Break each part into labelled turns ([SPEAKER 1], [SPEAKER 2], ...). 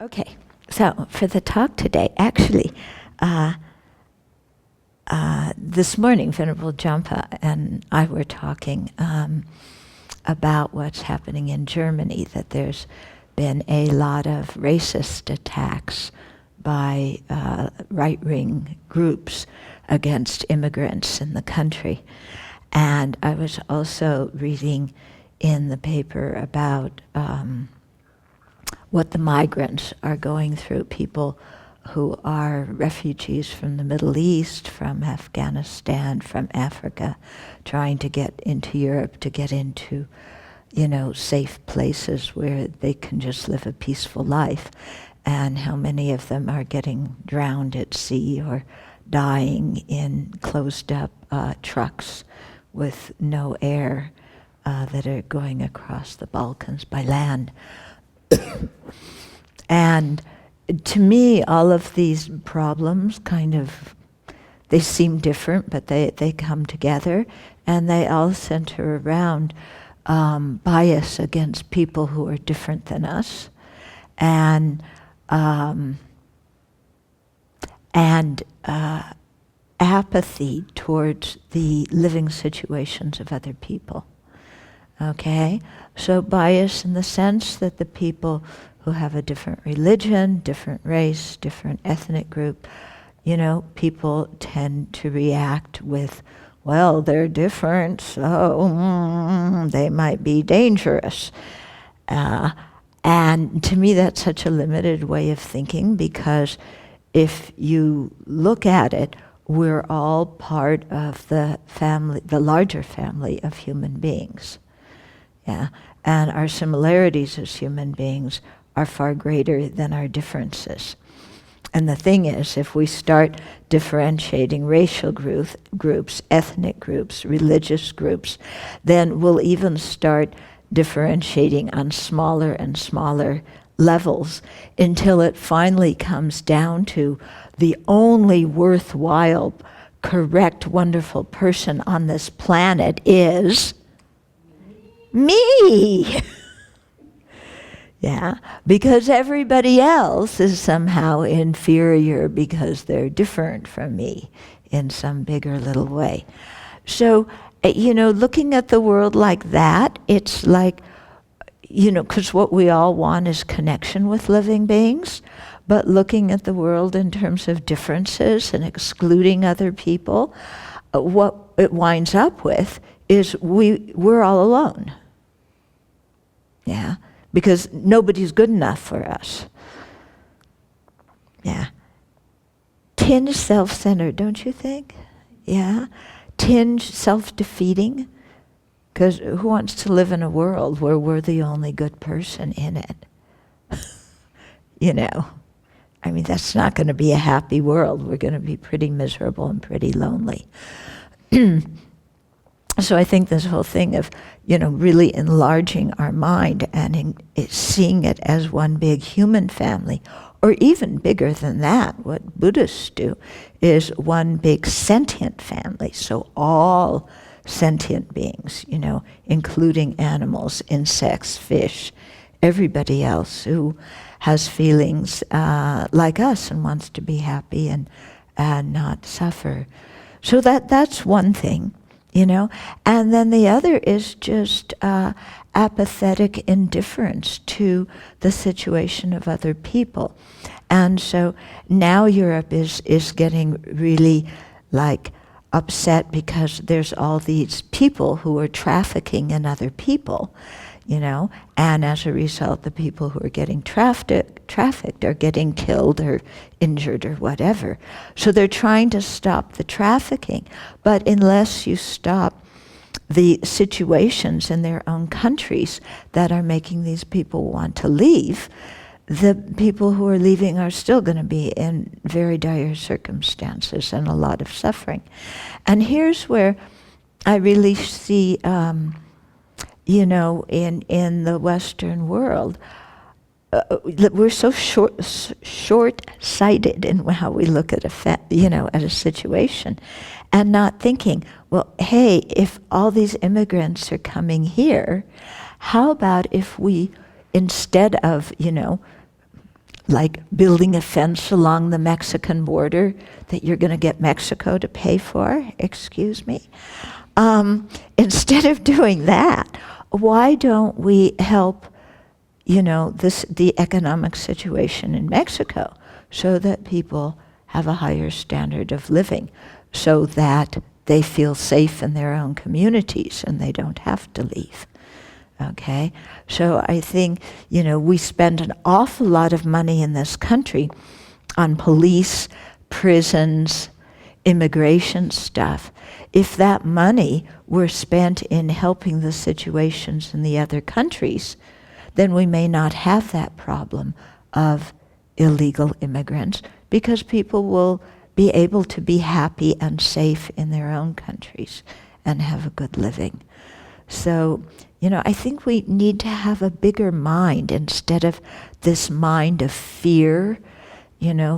[SPEAKER 1] Okay, so for the talk today, actually, this morning, Venerable Jampa and I were talking about what's happening in Germany, that there's been a lot of racist attacks by right-wing groups against immigrants in the country. And I was also reading in the paper about what the migrants are going through, people who are refugees from the Middle East, from Afghanistan, from Africa, trying to get into Europe, to get into, safe places where they can just live a peaceful life, and how many of them are getting drowned at sea or dying in closed-up trucks with no air that are going across the Balkans by land. And to me, all of these problems they seem different, but they come together, and they all center around bias against people who are different than us, and apathy towards the living situations of other people. Okay? So bias in the sense that the people who have a different religion, different race, different ethnic group, people tend to react with, well, they're different, so they might be dangerous. And to me, that's such a limited way of thinking, because if you look at it, we're all part of the family, the larger family of human beings. Yeah, and our similarities as human beings are far greater than our differences. And the thing is, if we start differentiating racial groups, ethnic groups, religious groups, then we'll even start differentiating on smaller and smaller levels until it finally comes down to the only worthwhile, correct, wonderful person on this planet is me. Yeah, because everybody else is somehow inferior because they're different from me in some big or little way. So, looking at the world like that, it's like, because what we all want is connection with living beings, but looking at the world in terms of differences and excluding other people, what it winds up with is we're all alone. Yeah, because nobody's good enough for us. Yeah. Tinge self-centered, don't you think? Yeah. Tinge self-defeating. Because who wants to live in a world where we're the only good person in it? I mean, that's not going to be a happy world. We're going to be pretty miserable and pretty lonely. So I think this whole thing of, really enlarging our mind and seeing it as one big human family, or even bigger than that, what Buddhists do, is one big sentient family. So all sentient beings, including animals, insects, fish, everybody else who has feelings like us and wants to be happy and not suffer. So that's one thing. And then the other is just apathetic indifference to the situation of other people. And so now Europe is getting really upset because there's all these people who are trafficking in other people, and as a result, the people who are getting trafficked are getting killed or injured or whatever. So they're trying to stop the trafficking, but unless you stop the situations in their own countries that are making these people want to leave, the people who are leaving are still going to be in very dire circumstances and a lot of suffering. And here's where I really see in the Western world, we're so short-sighted in how we look at at a situation, and not thinking, well, hey, if all these immigrants are coming here, how about if we, instead of like building a fence along the Mexican border that you're going to get Mexico to pay for, excuse me. Instead of doing that, why don't we help, the economic situation in Mexico so that people have a higher standard of living, so that they feel safe in their own communities and they don't have to leave. Okay? So I think, we spend an awful lot of money in this country on police, prisons, immigration stuff. If that money were spent in helping the situations in the other countries, then we may not have that problem of illegal immigrants, because people will be able to be happy and safe in their own countries and have a good living. So, I think we need to have a bigger mind instead of this mind of fear,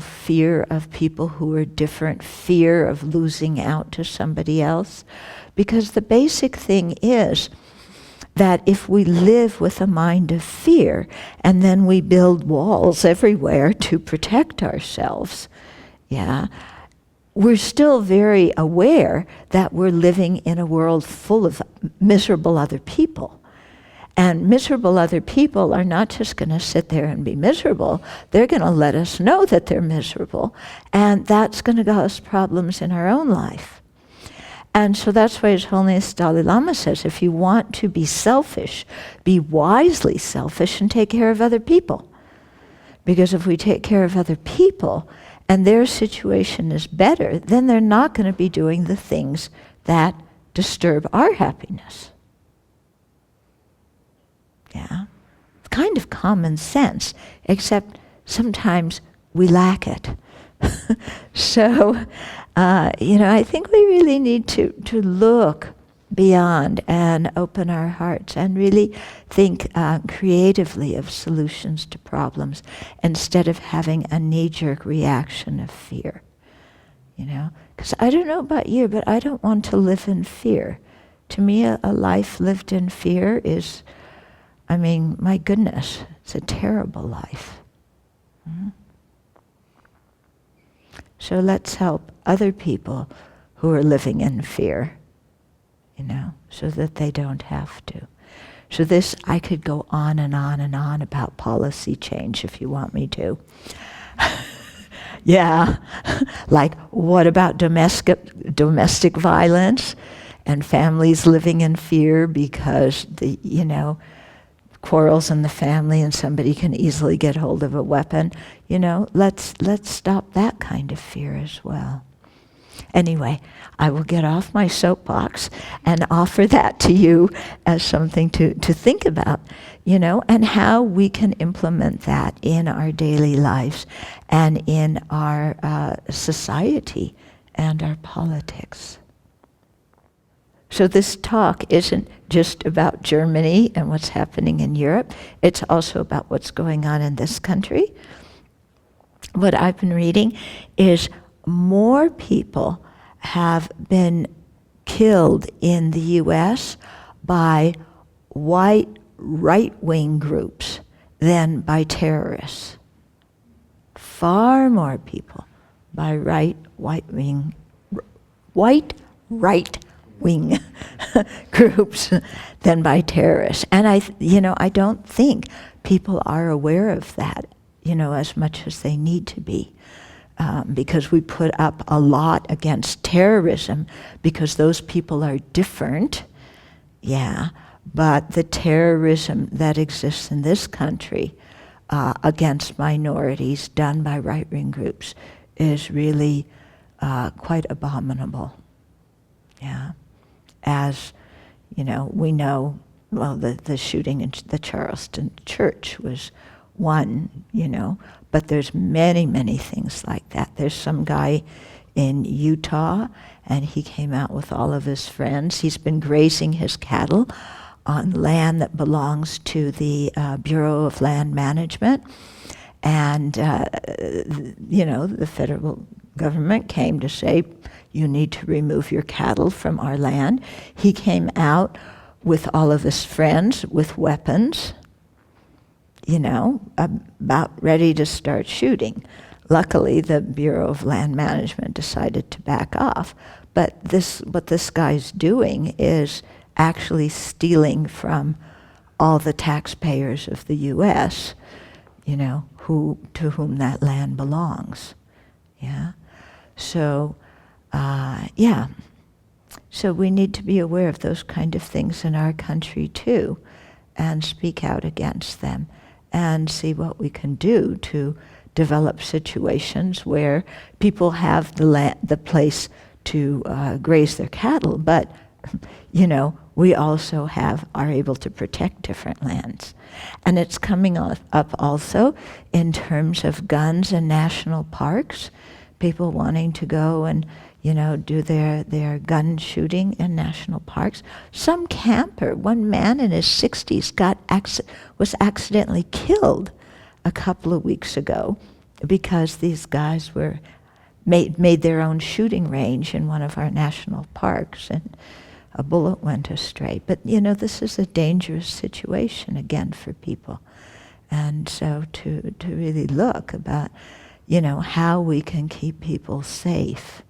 [SPEAKER 1] fear of people who are different, fear of losing out to somebody else. Because the basic thing is that if we live with a mind of fear and then we build walls everywhere to protect ourselves, we're still very aware that we're living in a world full of miserable other people. And miserable other people are not just going to sit there and be miserable. They're going to let us know that they're miserable. And that's going to cause problems in our own life. And so that's why His Holiness Dalai Lama says, if you want to be selfish, be wisely selfish and take care of other people. Because if we take care of other people and their situation is better, then they're not going to be doing the things that disturb our happiness. Yeah, it's kind of common sense, except sometimes we lack it. So, I think we really need to look beyond and open our hearts and really think creatively of solutions to problems instead of having a knee-jerk reaction of fear. Because I don't know about you, but I don't want to live in fear. To me, a life lived in fear is, my goodness, it's a terrible life. Mm-hmm. So let's help other people who are living in fear, so that they don't have to. So this, I could go on and on and on about policy change if you want me to. Yeah, like what about domestic violence and families living in fear because quarrels in the family and somebody can easily get hold of a weapon. Let's stop that kind of fear as well. Anyway, I will get off my soapbox and offer that to you as something to think about, and how we can implement that in our daily lives and in our society and our politics. So this talk isn't just about Germany and what's happening in Europe. It's also about what's going on in this country. What I've been reading is more people have been killed in the U.S. by white right-wing groups than by terrorists. Far more people by right-wing groups than by terrorists. And I don't think people are aware of that, as much as they need to be. Because we put up a lot against terrorism because those people are different, but the terrorism that exists in this country against minorities done by right-wing groups is really quite abominable. As we know, well, the shooting in the Charleston church was one, but there's many, many things like that. There's some guy in Utah, and he came out with all of his friends. He's been grazing his cattle on land that belongs to the Bureau of Land Management. And, the federal government came to say, you need to remove your cattle from our land. He came out with all of his friends with weapons, about ready to start shooting. Luckily, the Bureau of Land Management decided to back off. But what this guy's doing is actually stealing from all the taxpayers of the U.S., to whom that land belongs. Yeah. So, So we need to be aware of those kind of things in our country too, and speak out against them, and see what we can do to develop situations where people have the place to graze their cattle, but we also are able to protect different lands. And it's coming up also in terms of guns and national parks, people wanting to go and do their gun shooting in national parks. Some camper, one man in his 60s was accidentally killed a couple of weeks ago because these guys made their own shooting range in one of our national parks, and a bullet went astray. But this is a dangerous situation again for people, and so to really look about how we can keep people safe